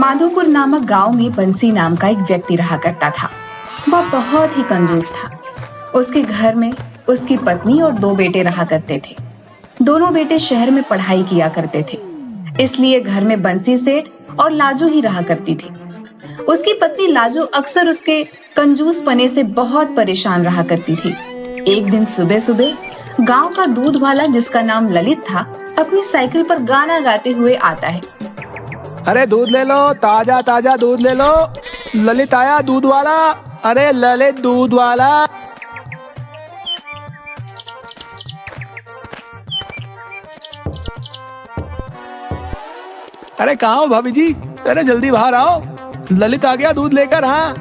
माधोपुर नामक गांव में बंसी नाम का एक व्यक्ति रहा करता था। वह बहुत ही कंजूस था। उसके घर में उसकी पत्नी और 2 बेटे रहा करते थे। दोनों बेटे शहर में पढ़ाई किया करते थे, इसलिए घर में बंसी सेठ और लाजो ही रहा करती थी। उसकी पत्नी लाजो अक्सर उसके कंजूस पने से बहुत परेशान रहा करती थी। एक दिन सुबह सुबह गांव का दूध वाला, जिसका नाम ललित था, अपनी साइकिल पर गाना गाते हुए आता है। अरे दूध ले लो, ताजा ताजा दूध ले लो, ललित आया दूध वाला, अरे ललित दूध वाला। अरे कहाँ हो भाभी जी, अरे जल्दी बाहर आओ, ललित आ गया दूध लेकर। हाँ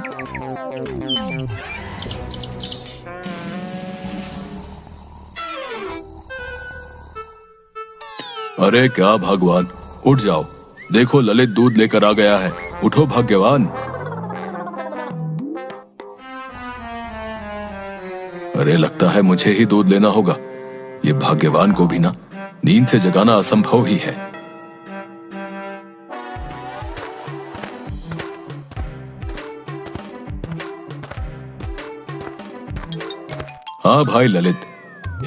अरे क्या भगवान, उठ जाओ, देखो ललित दूध लेकर आ गया है, उठो भाग्यवान। अरे लगता है मुझे ही दूध लेना होगा, ये भाग्यवान को भी ना नींद से जगाना असंभव ही है। हाँ भाई ललित,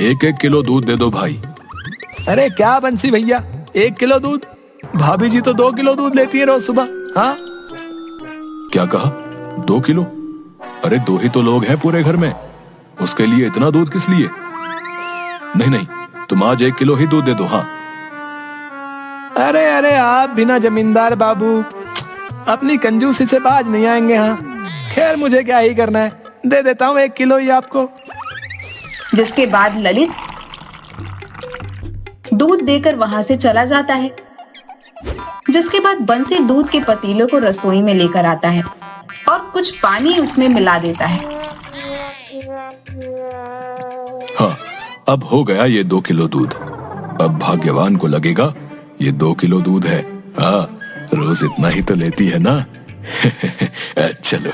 1-1 किलो दूध दे दो भाई। अरे क्या बंसी भैया, 1 किलो दूध? भाभी जी तो 2 किलो दूध लेती है रोज सुबह। हाँ क्या कहा, 2 किलो? अरे 2 ही तो लोग हैं पूरे घर में, उसके लिए इतना दूध किस लिए? नहीं नहीं, तुम आज 1 किलो ही दूध दे दो। हाँ अरे अरे आप बिना जमींदार बाबू अपनी कंजूसी से बाज नहीं आएंगे। हाँ खैर मुझे क्या ही करना है, दे देता हूँ 1 किलो ही आपको। जिसके बाद ललित दूध देकर वहां से चला जाता है। जिसके बाद बंसी दूध के पतीलों को रसोई में लेकर आता है और कुछ पानी उसमें मिला देता है। हाँ अब हो गया ये 2 किलो दूध। अब भाग्यवान को लगेगा ये 2 किलो दूध है। हाँ रोज इतना ही तो लेती है ना। चलो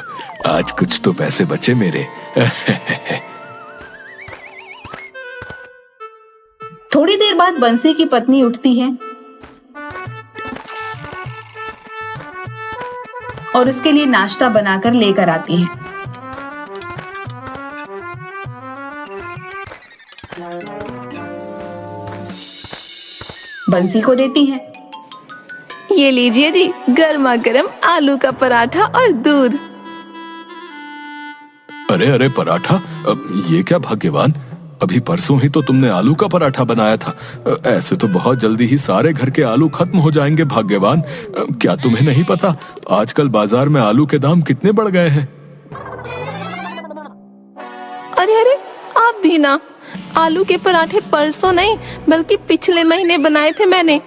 आज कुछ तो पैसे बचे मेरे। थोड़ी देर बाद बंसी की पत्नी उठती है और उसके लिए नाश्ता बनाकर लेकर आती है। बंसी को देती है। ये लीजिए जी, गर्मा गर्म आलू का पराठा और दूध। अरे अरे पराठा, ये क्या भाग्यवान, अभी परसों ही तो तुमने आलू का पराठा बनाया था। ऐसे तो बहुत जल्दी ही सारे घर के आलू खत्म हो जाएंगे भाग्यवान। क्या तुम्हें नहीं पता आजकल बाजार में आलू के दाम कितने बढ़ गए हैं? अरे अरे आप भी ना, आलू के पराठे परसों नहीं बल्कि पिछले महीने बनाए थे मैंने।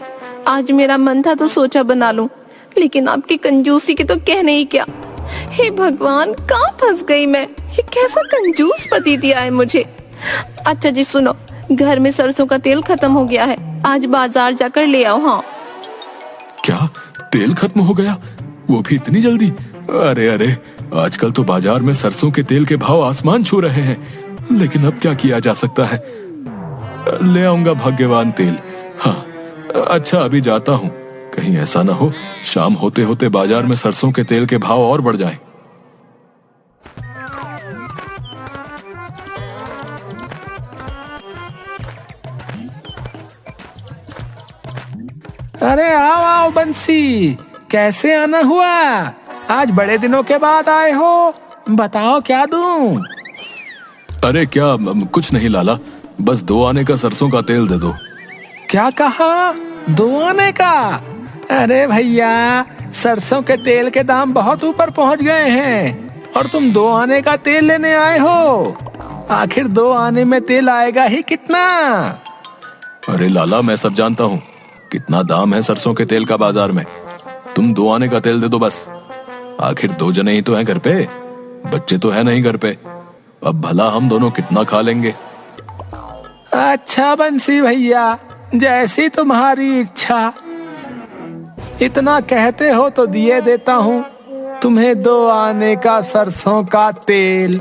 आज मेरा मन था तो सोचा बना लूं, लेकिन आपकी कंजूसी की तो कहने ही क्या। हे भगवान, कहाँ फंस गई मैं, ये कैसा कंजूस पति दिया है मुझे। अच्छा जी सुनो, घर में सरसों का तेल खत्म हो गया है, आज बाजार जाकर ले आओ। हाँ क्या तेल खत्म हो गया, वो भी इतनी जल्दी? अरे अरे आजकल तो बाजार में सरसों के तेल के भाव आसमान छू रहे हैं, लेकिन अब क्या किया जा सकता है। ले आऊंगा भाग्यवान तेल। हाँ अच्छा अभी जाता हूँ, कहीं ऐसा ना हो शाम होते होते बाजार में सरसों के तेल के भाव और बढ़ जाएं। अरे आओ आओ बंसी, कैसे आना हुआ? आज बड़े दिनों के बाद आए हो, बताओ क्या दूं? अरे क्या कुछ नहीं लाला, बस 2 आने का सरसों का तेल दे दो। क्या कहा, 2 आने का? अरे भैया सरसों के तेल के दाम बहुत ऊपर पहुंच गए हैं और तुम 2 आने का तेल लेने आए हो। आखिर 2 आने में तेल आएगा ही कितना? अरे लाला मैं सब जानता हूँ, कितना दाम है सरसों के तेल का बाजार में। तुम 2 आने का तेल दे दो बस। आखिर 2 जने ही तो हैं घर पे, बच्चे तो है नहीं घर पे, अब भला हम दोनों कितना खा लेंगे। अच्छा बंसी भैया, जैसी तुम्हारी इच्छा। इतना कहते हो तो दिए देता हूँ तुम्हें 2 आने का सरसों का तेल।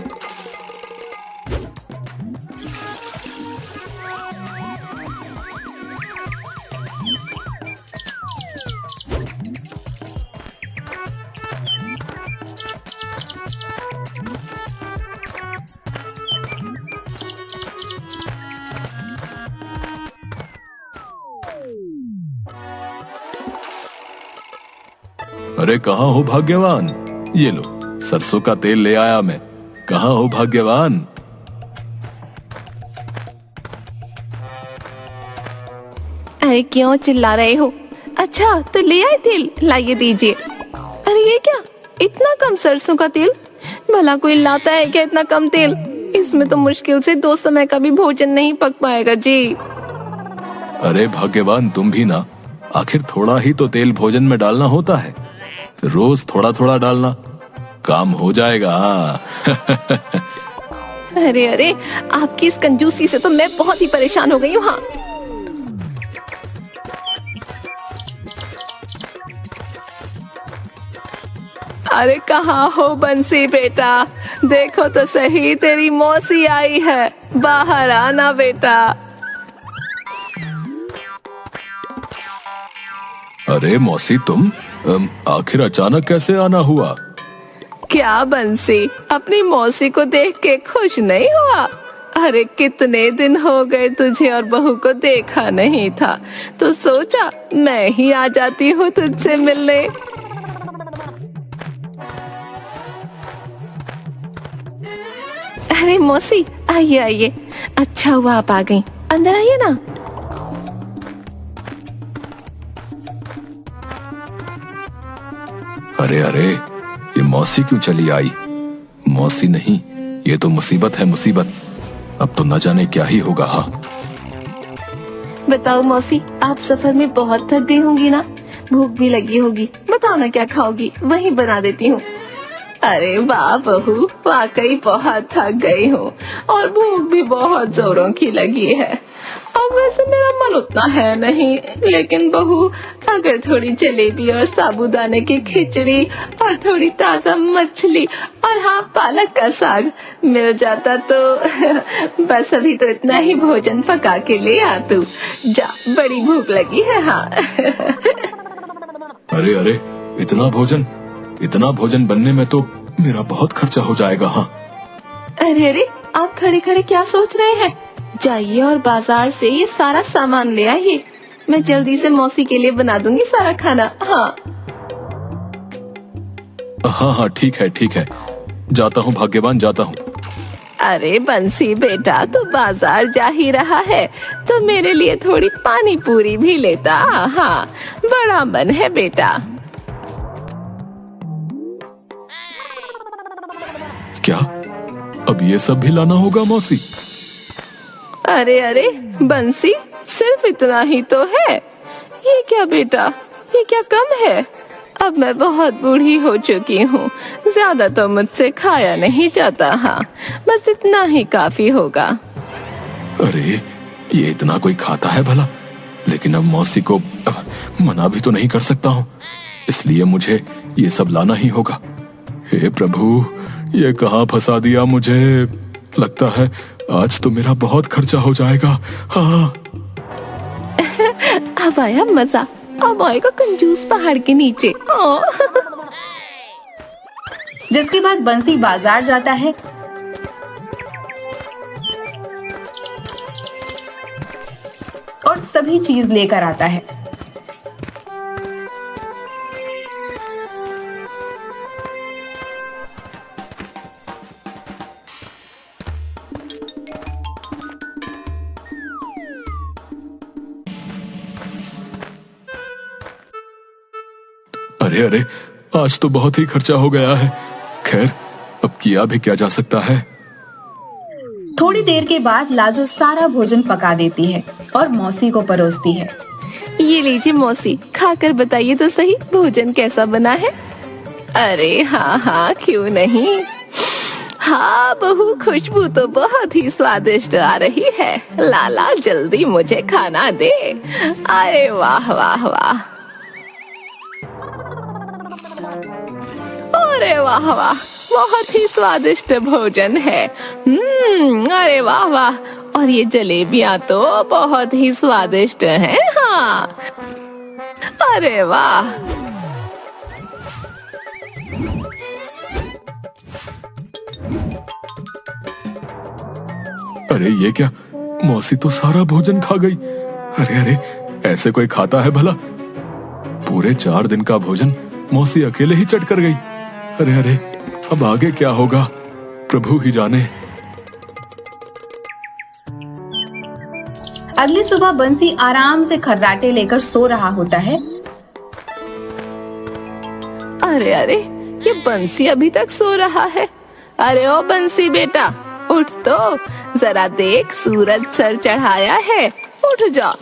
अरे कहाँ हो भाग्यवान? ये लो, सरसों का तेल ले आया मैं। कहाँ हो भाग्यवान? अरे क्यों चिल्ला रहे हो? अच्छा तो ले आए तेल, लाइए दीजिए। अरे ये क्या, इतना कम सरसों का तेल? भला कोई लाता है क्या इतना कम तेल? इसमें तो मुश्किल से 2 समय का भी भोजन नहीं पक पाएगा जी। अरे भाग्यवान, तुम भी ना, आखिर थोड़ा ही तो तेल भोजन में डालना होता है। रोज थोड़ा थोड़ा डालना, काम हो जाएगा। अरे अरे, आपकी इस कंजूसी से तो मैं बहुत ही परेशान हो गई हूँ। हाँ अरे कहाँ हो बंसी बेटा? देखो तो सही, तेरी मौसी आई है, बाहर आना बेटा। अरे मौसी, तुम आखिर अचानक कैसे आना हुआ? क्या बंसी, अपनी मौसी को देख के खुश नहीं हुआ? अरे कितने दिन हो गए तुझे और बहू को देखा नहीं था, तो सोचा मैं ही आ जाती हूँ तुझसे मिलने। अरे मौसी, आइए आइए, अच्छा हुआ आप आ गई, अंदर आइए ना। अरे अरे, ये मौसी क्यों चली आई? मौसी नहीं, ये तो मुसीबत है, मुसीबत। अब तो न जाने क्या ही होगा। हाँ बताओ मौसी, आप सफर में बहुत थक गई होंगी ना, भूख भी लगी होगी। बताओ ना क्या खाओगी, वही बना देती हूँ। अरे वाह बहू, वाकई बहुत थक गई हूँ और भूख भी बहुत जोरों की लगी है। अब वैसे मेरा मन उतना है नहीं, लेकिन बहू अगर थोड़ी जलेबी और साबूदाने की खिचड़ी और थोड़ी ताजा मछली और हाँ पालक का साग मिल जाता तो बस अभी तो इतना ही भोजन पका के ले आ तू। जा, बड़ी भूख लगी है। हाँ अरे अरे, इतना भोजन बनने में तो मेरा बहुत खर्चा हो जाएगा। हाँ अरे अरे, आप खड़े खड़े क्या सोच रहे हैं? जाइए और बाजार से ये सारा सामान ले आइए, मैं जल्दी से मौसी के लिए बना दूंगी सारा खाना। हाँ हाँ हाँ, ठीक है, जाता हूँ भाग्यवान, जाता हूँ। अरे बंसी बेटा, तो बाजार जा ही रहा है तो मेरे लिए थोड़ी पानी पूरी भी लेता। हाँ बड़ा मन है बेटा। क्या अब ये सब भी लाना होगा मौसी? अरे अरे बंसी, सिर्फ इतना ही तो है। ये क्या बेटा, ये क्या कम है? अब मैं बहुत बूढ़ी हो चुकी हूँ, ज्यादा तो मुझसे खाया नहीं जाता। हाँ बस इतना ही काफी होगा। अरे ये इतना कोई खाता है भला? लेकिन अब मौसी को मना भी तो नहीं कर सकता हूँ, इसलिए मुझे ये सब लाना ही होगा। हे प्रभु, ये कहाँ फंसा दिया मुझे? लगता है आज तो मेरा बहुत खर्चा हो जाएगा। हाँ अब आया मजा, अब आएगा कंजूस पहाड़ के नीचे। जिसके बाद बंसी बाजार जाता है और सभी चीज लेकर आता है। अरे अरे, आज तो बहुत ही खर्चा हो गया है। खैर, अब किया भी क्या जा सकता है। थोड़ी देर के बाद लाजो सारा भोजन पका देती है और मौसी को परोसती है। ये लीजिए मौसी, खाकर बताइए तो सही भोजन कैसा बना है। अरे हाँ हाँ, क्यों नहीं। हाँ बहू, खुशबू तो बहुत ही स्वादिष्ट आ रही है। लाला जल्दी मुझे खाना दे। अरे वाह वाह वाह, अरे वाह वाह, बहुत ही स्वादिष्ट भोजन है। अरे वाह वाह, और ये जलेबियां तो बहुत ही स्वादिष्ट हैं। हाँ अरे वाह। अरे ये क्या, मौसी तो सारा भोजन खा गई। अरे अरे, ऐसे कोई खाता है भला? पूरे 4 दिन का भोजन मौसी अकेले ही चढ़ कर गई। अरे अरे, अब आगे क्या होगा प्रभु ही जाने। अगली सुबह बंसी आराम से खर्राटे लेकर सो रहा होता है। अरे अरे, ये बंसी अभी तक सो रहा है। अरे ओ बंसी बेटा, उठ तो, जरा देख सूरज सर चढ़ाया है, उठ जा।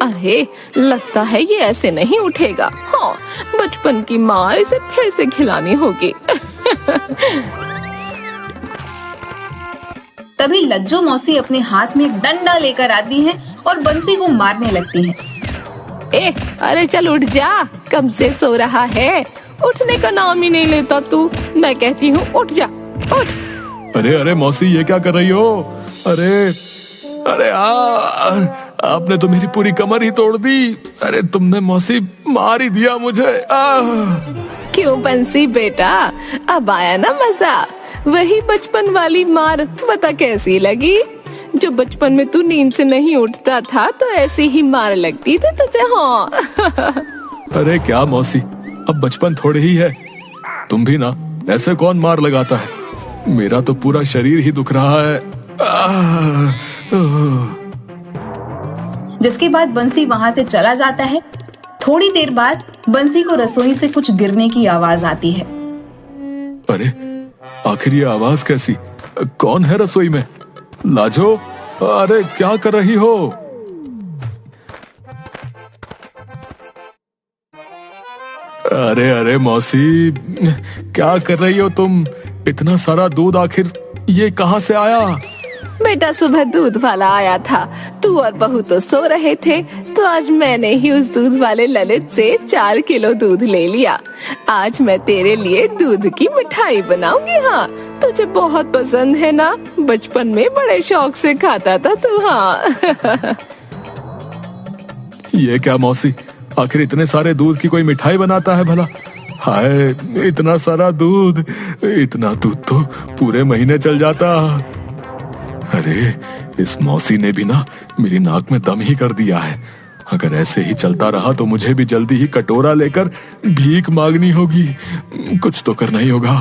अरे लगता है ये ऐसे नहीं उठेगा। हाँ, बचपन की मार इसे फिर से खिलानी होगी। तभी लज्जो मौसी अपने हाथ में एक डंडा लेकर आती है और बंसी को मारने लगती है। अरे चल उठ जा, कब से सो रहा है, उठने का नाम ही नहीं लेता तू। मैं कहती हूँ उठ जा, उठ। अरे अरे मौसी, ये क्या कर रही हो? अरे अरे आपने तो मेरी पूरी कमर ही तोड़ दी। अरे तुमने मौसी मार ही दिया मुझे। क्यों बंसी बेटा, अब आया ना मजा? वही बचपन वाली मार बता कैसी लगी? जो बचपन में तू नींद से नहीं उठता था तो ऐसी ही मार लगती थी तुझे। हाँ। अरे क्या मौसी, अब बचपन थोड़े ही है। तुम भी ना, ऐसे कौन मार लगाता है? मेरा तो पूरा शरीर ही दुख रहा है। जिसके बाद बंसी वहां से चला जाता है। थोड़ी देर बाद बंसी को रसोई से कुछ गिरने की आवाज आती है। अरे आखिर ये आवाज कैसी? कौन है रसोई में? लाजो, अरे क्या कर रही हो? अरे अरे मौसी, क्या कर रही हो तुम? इतना सारा दूध आखिर ये कहाँ से आया? बेटा सुबह दूध वाला आया था, तू और बहू तो सो रहे थे, तो आज मैंने ही उस दूध वाले ललित से 4 किलो दूध ले लिया। आज मैं तेरे लिए दूध की मिठाई बनाऊंगी। हाँ, तुझे बहुत पसंद है ना? बचपन में बड़े शौक से खाता था तू। हाँ। ये क्या मौसी, आखिर इतने सारे दूध की कोई मिठाई बनाता है भला? हाय, इतना सारा दूध, इतना दूध तो पूरे महीने चल जाता। अरे इस मौसी ने भी ना मेरी नाक में दम ही कर दिया है। अगर ऐसे ही चलता रहा तो मुझे भी जल्दी ही कटोरा लेकर भीख मांगनी होगी। कुछ तो करना ही होगा,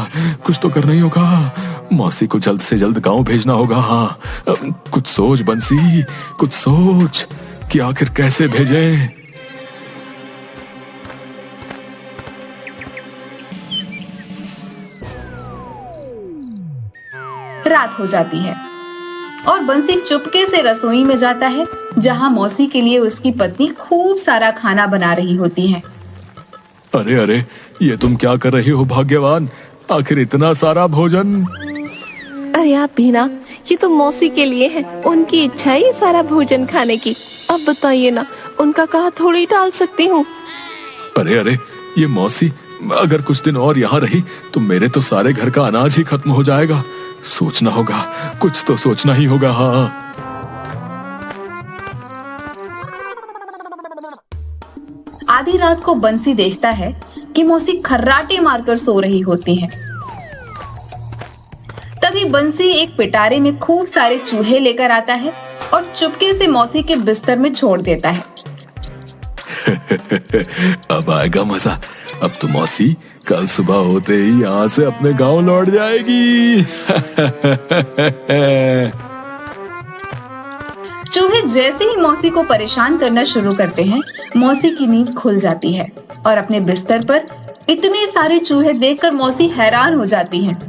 कुछ तो करना ही होगा। मौसी को जल्द से जल्द गांव भेजना होगा। हाँ, कुछ सोच बंसी, कुछ सोच कि आखिर कैसे भेजें। रात हो जाती है और बंसी चुपके से रसोई में जाता है, जहां मौसी के लिए उसकी पत्नी खूब सारा खाना बना रही होती है। अरे अरे, ये तुम क्या कर रही हो भाग्यवान? आखिर इतना सारा भोजन? अरे आप भी ना, ये तो मौसी के लिए है, उनकी इच्छा है ये सारा भोजन खाने की। अब बताइए ना, उनका कहा थोड़ी टाल सकती हूँ। अरे अरे, ये मौसी अगर कुछ दिन और यहाँ रही तो मेरे तो सारे घर का अनाज ही खत्म हो जाएगा। सोचना होगा, कुछ तो सोचना ही होगा। हाँ, आधी रात को बंसी देखता है कि मौसी खर्राटे मारकर सो रही होती है। तभी बंसी एक पिटारे में खूब सारे चूहे लेकर आता है और चुपके से मौसी के बिस्तर में छोड़ देता है। अब आएगा मजा। अब तो मौसी कल सुबह होते ही यहाँ से अपने गांव लौट जाएगी। चूहे जैसे ही मौसी को परेशान करना शुरू करते हैं, मौसी की नींद खुल जाती है और अपने बिस्तर पर इतने सारे चूहे देखकर मौसी हैरान हो जाती हैं।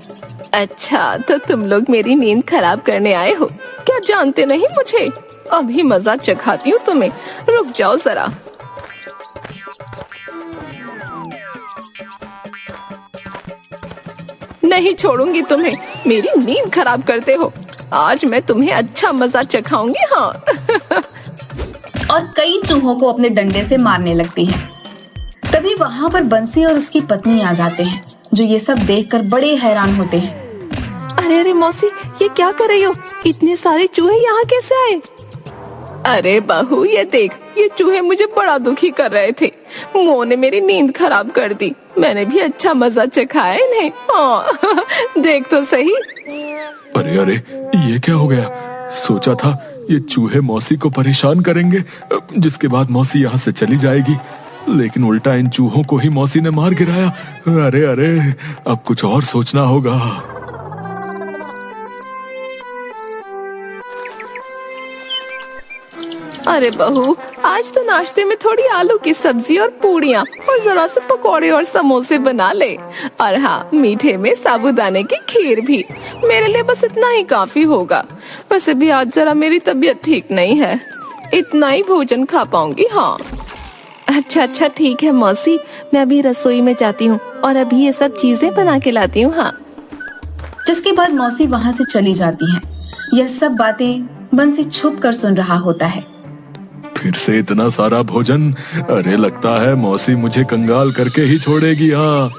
अच्छा, तो तुम लोग मेरी नींद खराब करने आए हो? क्या जानते नहीं मुझे? अभी मजा चखाती हूँ तुम्हें, रुक जाओ जरा। नहीं छोड़ूंगी तुम्हें, मेरी नींद खराब करते हो। आज मैं तुम्हें अच्छा मजा चखाऊंगी। हाँ। और कई चूहों को अपने डंडे से मारने लगती हैं। तभी वहां पर बंसी और उसकी पत्नी आ जाते हैं, जो ये सब देखकर बड़े हैरान होते हैं। अरे अरे मौसी, ये क्या कर रही हो? इतने सारे चूहे यहाँ कैसे आए? अरे बहू, ये देख, ये चूहे मुझे बड़ा दुखी कर रहे थे। मोह ने मेरी नींद खराब कर दी। मैंने भी अच्छा मजा चखाया इन्हें। हाँ, देख तो सही। अरे अरे, ये क्या हो गया? सोचा था ये चूहे मौसी को परेशान करेंगे, जिसके बाद मौसी यहाँ से चली जाएगी। लेकिन उल्टा इन चूहों को ही मौसी ने मार गिराया। अरे अरे, अब कुछ और सोचना होगा। अरे बहू, आज तो नाश्ते में थोड़ी आलू की सब्जी और पूड़ियाँ और जरा से पकौड़े और समोसे बना ले। और हाँ, मीठे में साबूदाने की खीर भी। मेरे लिए बस इतना ही काफी होगा। वैसे भी आज जरा मेरी तबीयत ठीक नहीं है, इतना ही भोजन खा पाऊंगी। हाँ अच्छा ठीक है मौसी, मैं अभी रसोई में जाती हूँ और अभी ये सब चीजें बना के लाती हूँ। हाँ। जिसके बाद मौसी वहाँ से चली जाती हैं। यह सब बातें बंसी छुप कर सुन रहा होता है। फिर से इतना सारा भोजन, अरे लगता है मौसी मुझे कंगाल करके ही छोड़ेगी। हाँ,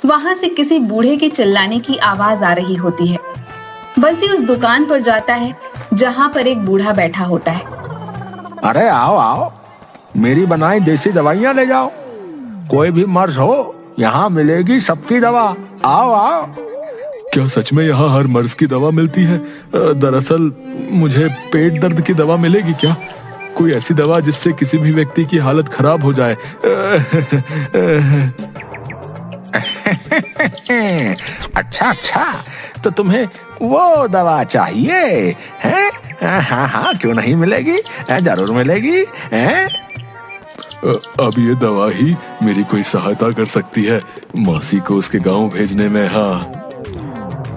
वहां से किसी बूढ़े के चिल्लाने की आवाज आ रही होती है। बंसी उस दुकान पर जाता है जहां पर एक बूढ़ा बैठा होता है। अरे आओ आओ, मेरी बनाई देसी दवाइयाँ ले जाओ। कोई भी मर्ज हो, यहाँ मिलेगी सबकी दवा। आओ आओ। क्या सच में यहाँ हर मर्ज की दवा मिलती है? दरअसल मुझे पेट दर्द की दवा मिलेगी क्या? कोई ऐसी दवा जिससे किसी भी व्यक्ति की हालत खराब हो जाए। अच्छा, तो तुम्हें वो दवा चाहिए है? हाँ, क्यों नहीं मिलेगी, जरूर मिलेगी। अब ये दवा ही मेरी कोई सहायता कर सकती है मौसी को उसके गांव भेजने में। हाँ,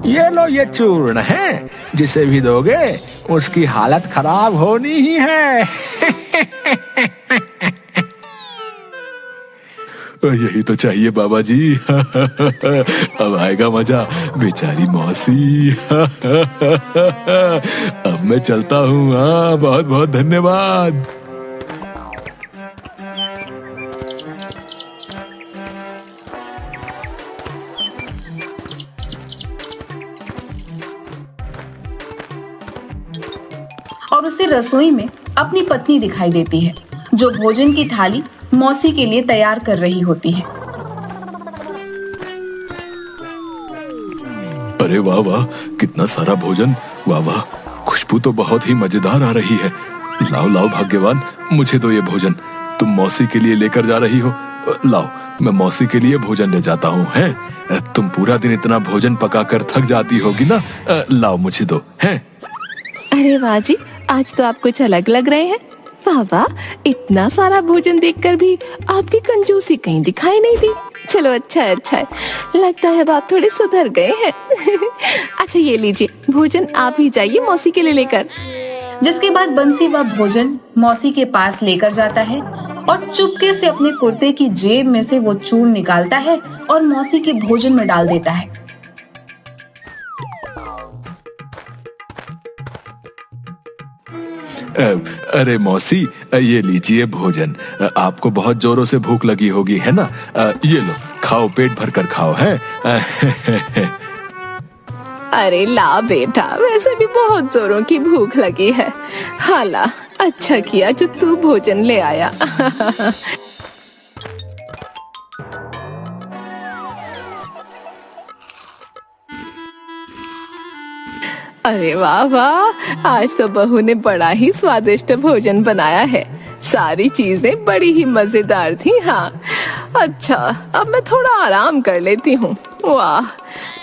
ये लो, ये चूर्ण है, जिसे भी दोगे उसकी हालत खराब होनी ही है। यही तो चाहिए बाबा जी। अब आएगा मजा, बेचारी मौसी। अब मैं चलता हूँ। हाँ, बहुत बहुत धन्यवाद। और उसे रसोई में अपनी पत्नी दिखाई देती है, जो भोजन की थाली मौसी के लिए तैयार कर रही होती है। अरे वाह वाह, कितना सारा भोजन। वाह वाह, खुशबू तो बहुत ही मजेदार आ रही है। लाओ लाओ भाग्यवान, मुझे दो ये भोजन। तुम मौसी के लिए लेकर जा रही हो? लाओ, मैं मौसी के लिए भोजन ले जाता हूँ। हैं, तुम पूरा दिन इतना भोजन पकाकर थक जाती होगी ना। लाओ, मुझे दो। हैं। अरे वाह जी, आज तो आप कुछ अलग लग रहे हैं। वाह वाह, इतना सारा भोजन देखकर भी आपकी कंजूसी कहीं दिखाई नहीं दी। चलो अच्छा है, लगता है आप थोड़े सुधर गए हैं। अच्छा ये लीजिए, भोजन आप ही जाइए मौसी के लिए लेकर। जिसके बाद बंसी वह भोजन मौसी के पास लेकर जाता है और चुपके से अपने कुर्ते की जेब में से वो चूर्ण निकालता है और मौसी के भोजन में डाल देता है। अरे मौसी, ये लीजिए भोजन। आपको बहुत जोरों से भूख लगी होगी, है ना? ये लो, खाओ, पेट भर कर खाओ। है। अरे ला बेटा, वैसे भी बहुत जोरों की भूख लगी है। हाला, अच्छा किया जो तू भोजन ले आया। अरे वाह वाह, आज तो बहू ने बड़ा ही स्वादिष्ट भोजन बनाया है। सारी चीजें बड़ी ही मजेदार थी। हाँ, अच्छा, अब मैं थोड़ा आराम कर लेती हूँ। वाह,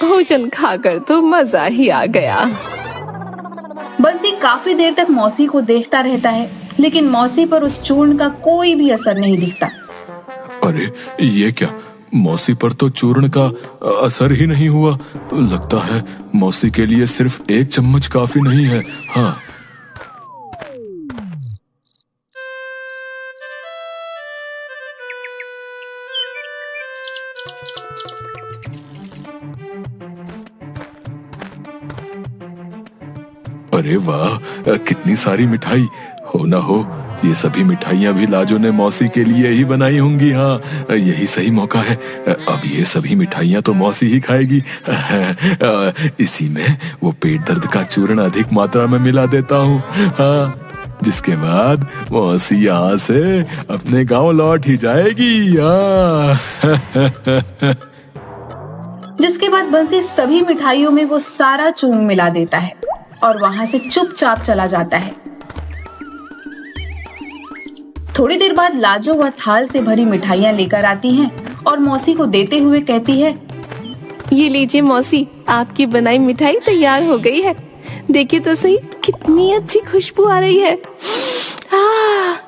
भोजन खाकर तो मजा ही आ गया। बंसी काफी देर तक मौसी को देखता रहता है, लेकिन मौसी पर उस चूर्ण का कोई भी असर नहीं दिखता। अरे ये क्या, मौसी पर तो चूर्ण का असर ही नहीं हुआ। लगता है मौसी के लिए सिर्फ एक चम्मच काफी नहीं है। हाँ, अरे वाह, कितनी सारी मिठाई। हो ना हो ये सभी मिठाइयाँ भी लाजो ने मौसी के लिए ही बनाई होंगी। हाँ, यही सही मौका है। अब ये सभी मिठाइयाँ तो मौसी ही खाएगी। इसी में वो पेट दर्द का चूर्ण अधिक मात्रा में मिला देता हूँ। हाँ। जिसके बाद मौसी यहाँ से अपने गांव लौट ही जाएगी। जिसके बाद बंसी सभी मिठाइयों में वो सारा चूर्ण मिला देता है और वहां से चुपचाप चला जाता है। थोड़ी देर बाद लाजो वह थाल से भरी मिठाइयां लेकर आती हैं और मौसी को देते हुए कहती है, ये लीजिए मौसी, आपकी बनाई मिठाई तैयार हो गई है। देखिए तो सही कितनी अच्छी खुशबू आ रही है।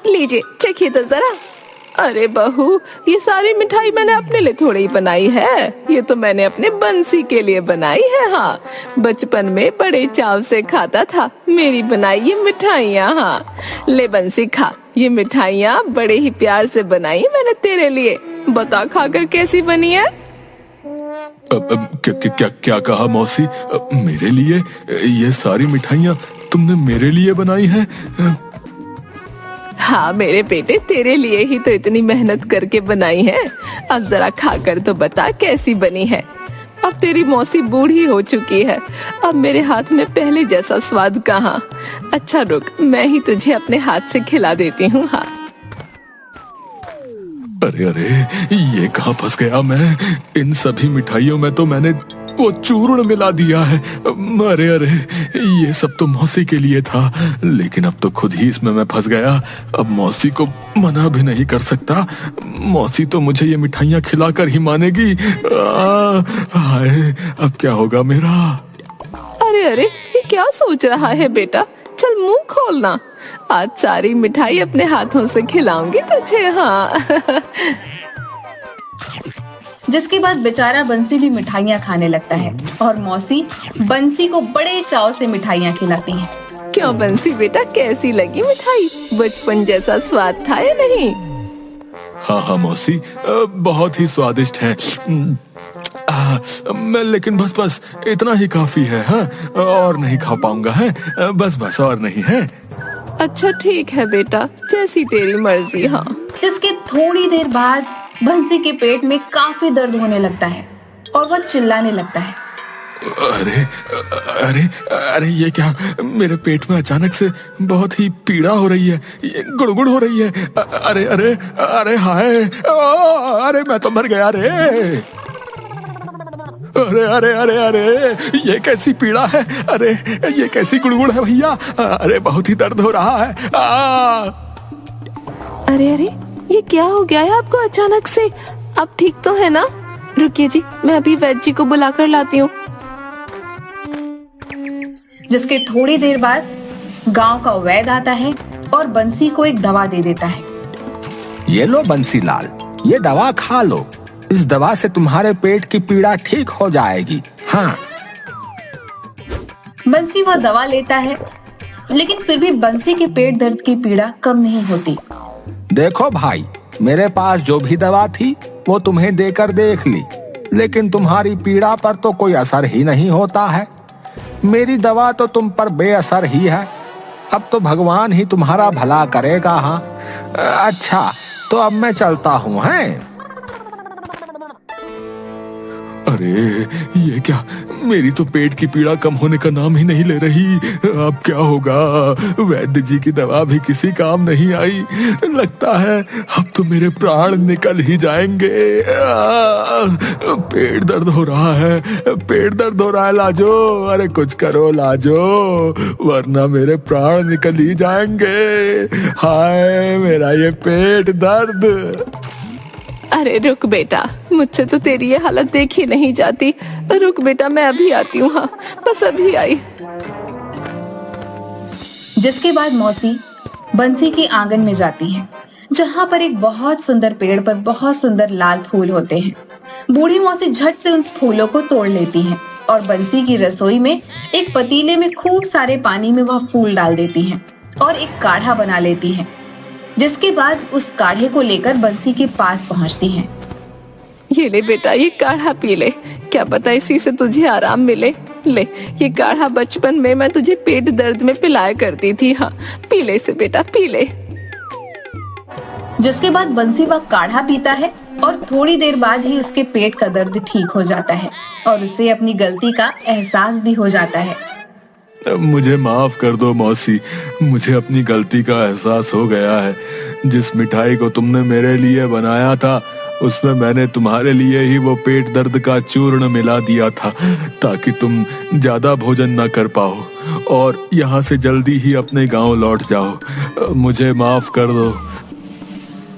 लीजिए चखिए तो जरा। अरे बहू, ये सारी मिठाई मैंने अपने लिए थोड़ी ही बनाई है, ये तो मैंने अपने बंसी के लिए बनाई है। हाँ, बचपन में बड़े चाव से खाता था मेरी बनाई ये मिठाइयाँ। हाँ ले बंसी खा, ये मिठाइयाँ बड़े ही प्यार से बनाई मैंने तेरे लिए। बता खाकर कैसी बनी है? क्या कहा मौसी? मेरे लिए? ये सारी मिठाइयाँ तुमने मेरे लिए बनाई हैं? हाँ मेरे बेटे, तेरे लिए ही तो इतनी मेहनत करके बनाई है। अब जरा खाकर तो बता कैसी बनी है। अब तेरी मौसी बूढ़ी हो चुकी है, अब मेरे हाथ में पहले जैसा स्वाद कहाँ। अच्छा रुक, मैं ही तुझे अपने हाथ से खिला देती हूँ। हाँ अरे अरे, ये कहाँ फंस गया मैं? इन सभी मिठाइयों में तो मैंने वो चूर्ण मिला दिया है। अरे अरे, ये सब तो मौसी के लिए था, लेकिन अब तो खुद ही इसमें मैं फंस गया। अब मौसी को मना भी नहीं कर सकता। मौसी तो मुझे ये मिठाइयाँ खिलाकर ही मानेगी। हाय, अब क्या होगा मेरा? अरे अरे, ये क्या सोच रहा है बेटा? चल मुंह खोलना, आज सारी मिठाई अपने हाथों से खिलाऊंगी तुझे। हाँ जिसके बाद बेचारा बंसी भी मिठाइयाँ खाने लगता है और मौसी बंसी को बड़े चाव से मिठाइयाँ खिलाती हैं। क्यों बंसी बेटा, कैसी लगी मिठाई? बचपन जैसा स्वाद था या नहीं? हाँ हाँ मौसी, बहुत ही स्वादिष्ट है। लेकिन बस इतना ही काफी है। हाँ, और नहीं खा पाऊंगा है। बस और नहीं है। अच्छा ठीक है बेटा, जैसी तेरी मर्जी। हाँ। जिसके थोड़ी देर बाद बंसी के पेट में काफी दर्द होने लगता है और वह चिल्लाने लगता है। अरे अरे अरे, ये क्या? मेरे पेट में अचानक से बहुत ही पीड़ा हो रही है, ये गुड़गुड़ हो रही है। अरे अरे अरे, हाय, अरे मैं तो मर गया रे। अरे अरे अरे अरे, ये कैसी पीड़ा है? अरे ये कैसी गुड़गुड़ है भैया? अरे बहुत ही दर्द हो रहा है। अरे अरे, ये क्या हो गया है आपको अचानक से? आप ठीक तो है ना? रुकिए जी, मैं अभी वैद्य जी को बुलाकर लाती हूँ। जिसके थोड़ी देर बाद गांव का वैद्य आता है और बंसी को एक दवा दे देता है। ये लो बंसी लाल, ये दवा खा लो। इस दवा से तुम्हारे पेट की पीड़ा ठीक हो जाएगी। हाँ। बंसी वह दवा लेता है, लेकिन फिर भी बंसी के पेट दर्द की पीड़ा कम नहीं होती। देखो भाई, मेरे पास जो भी दवा थी वो तुम्हें देकर देख ली, लेकिन तुम्हारी पीड़ा पर तो कोई असर ही नहीं होता है। मेरी दवा तो तुम पर बेअसर ही है। अब तो भगवान ही तुम्हारा भला करेगा। हाँ अच्छा, तो अब मैं चलता हूँ। हैं? अरे ये क्या? मेरी तो पेट की पीड़ा कम होने का नाम ही नहीं ले रही। अब क्या होगा? वैद्य जी की दवा भी किसी काम नहीं आई। लगता है अब तो मेरे प्राण निकल ही जाएंगे। पेट दर्द हो रहा है, पेट दर्द हो रहा है लाजो। अरे कुछ करो लाजो, वरना मेरे प्राण निकल ही जाएंगे। हाय मेरा ये पेट दर्द। अरे रुक बेटा, मुझसे तो तेरी ये हालत देखी नहीं जाती। रुक बेटा, मैं अभी आती हूँ। हाँ बस अभी आई। जिसके बाद मौसी बंसी के आंगन में जाती हैं, जहाँ पर एक बहुत सुंदर पेड़ पर बहुत सुंदर लाल फूल होते हैं। बूढ़ी मौसी झट से उन फूलों को तोड़ लेती हैं और बंसी की रसोई में एक पतीले में खूब सारे पानी में वह फूल डाल देती हैं और एक काढ़ा बना लेती हैं। जिसके बाद उस काढ़े को लेकर बंसी के पास पहुंचती हैं। ये ले बेटा, ये काढ़ा पी ले, क्या पता इसी से तुझे आराम मिले। ले, ये काढ़ा बचपन में मैं तुझे पेट दर्द में पिलाया करती थी। हाँ पी ले इसे बेटा, पी ले। जिसके बाद बंसी वह काढ़ा पीता है और थोड़ी देर बाद ही उसके पेट का दर्द ठीक हो जाता है और उसे अपनी गलती का एहसास भी हो जाता है। मुझे माफ कर दो मौसी, मुझे अपनी गलती का एहसास हो गया है। जिस मिठाई को तुमने मेरे लिए बनाया था उसमें मैंने तुम्हारे लिए ही वो पेट दर्द का चूर्ण मिला दिया था ताकि तुम ज्यादा भोजन न कर पाओ और यहाँ से जल्दी ही अपने गांव लौट जाओ। मुझे माफ कर दो।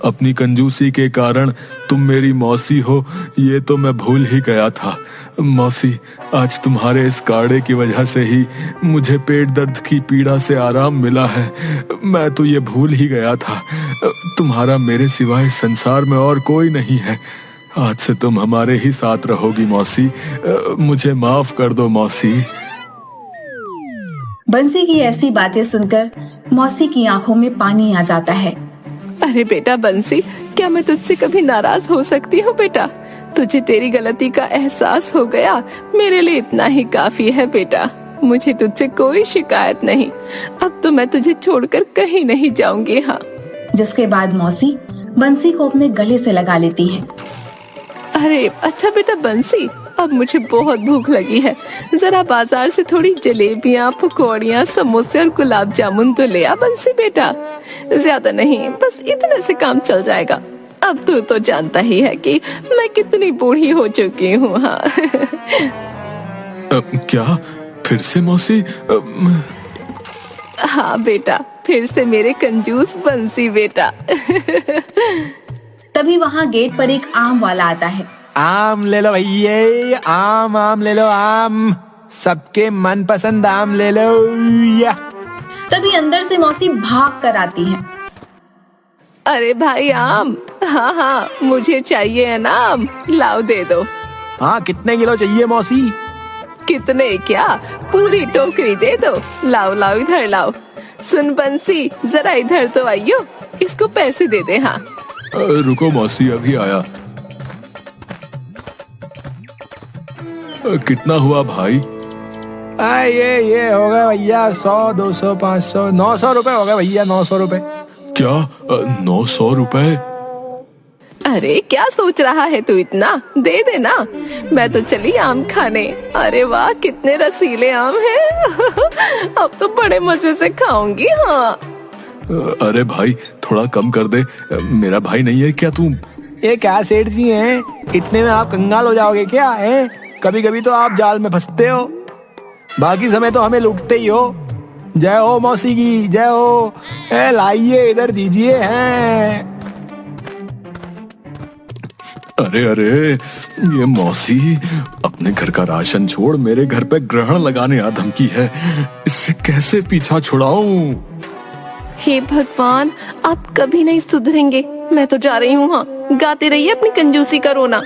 अपनी कंजूसी के कारण तुम मेरी मौसी हो ये तो मैं भूल ही गया था। मौसी, आज तुम्हारे इस काढ़े की वजह से ही मुझे पेट दर्द की पीड़ा से आराम मिला है। मैं तो ये भूल ही गया था। तुम्हारा मेरे सिवाय इस संसार में और कोई नहीं है। आज से तुम हमारे ही साथ रहोगी मौसी। मुझे माफ कर दो मौसी। बंसी की ऐसी बातें सुनकर मौसी की आंखों में पानी आ जाता है। अरे बेटा बंसी, क्या मैं तुझसे कभी नाराज हो सकती हूँ बेटा? तुझे तेरी गलती का एहसास हो गया, मेरे लिए इतना ही काफी है बेटा। मुझे तुझसे कोई शिकायत नहीं। अब तो मैं तुझे छोड़कर कहीं नहीं जाऊंगी। हाँ। जिसके बाद मौसी बंसी को अपने गले से लगा लेती है। अरे अच्छा बेटा बंसी, अब मुझे बहुत भूख लगी है। जरा बाजार से थोड़ी जलेबियाँ, पकौड़ियाँ, समोसे और गुलाब जामुन तो ले आ बंसी बेटा। ज्यादा नहीं, बस इतने से काम चल जाएगा। अब तू तो जानता ही है कि मैं कितनी बूढ़ी हो चुकी हूँ। हाँ। क्या फिर से मौसी? हाँ बेटा, फिर से मेरे कंजूस बंसी बेटा। तभी वहाँ गेट पर एक आम वाला आता है। आम ले लो भैया, आम ले लो, आम सबके मनपसंद आम ले लो या। तभी अंदर से मौसी भाग कर आती है। अरे भाई आम, हाँ हाँ मुझे चाहिए ना आम, लाओ दे दो। हाँ, कितने किलो चाहिए मौसी? कितने क्या, पूरी टोकरी दे दो। लाओ लाओ इधर लाओ। सुन बंसी, जरा इधर तो आइयो, इसको पैसे दे दे। हाँ। रुको मौसी, अभी आया। कितना हुआ भाई? ये हो गए भैया 100, 200, 500, 900 रुपए हो गए भैया। 900 रुपए। क्या 900 रुपए? अरे क्या सोच रहा है तू, इतना दे देना। मैं तो चली आम खाने। अरे वाह, कितने रसीले आम हैं। अब तो बड़े मजे से खाऊंगी। हाँ। अरे भाई थोड़ा कम कर दे, मेरा भाई नहीं है क्या तू? ये क्या सेठ जी हैं, इतने में आप कंगाल हो जाओगे क्या? है कभी कभी तो आप जाल में फंसते हो, बाकी समय तो हमें लूटते ही हो। जय हो मौसी की, जय हो। लाइए इधर दीजिए। हैं अरे अरे, ये मौसी अपने घर का राशन छोड़ मेरे घर पे ग्रहण लगाने आ धमकी है। इससे कैसे पीछा छुड़ाऊं? हे भगवान, आप कभी नहीं सुधरेंगे। मैं तो जा रही हूँ। हाँ, गाते रहिए अपनी कंजूसी का रोना।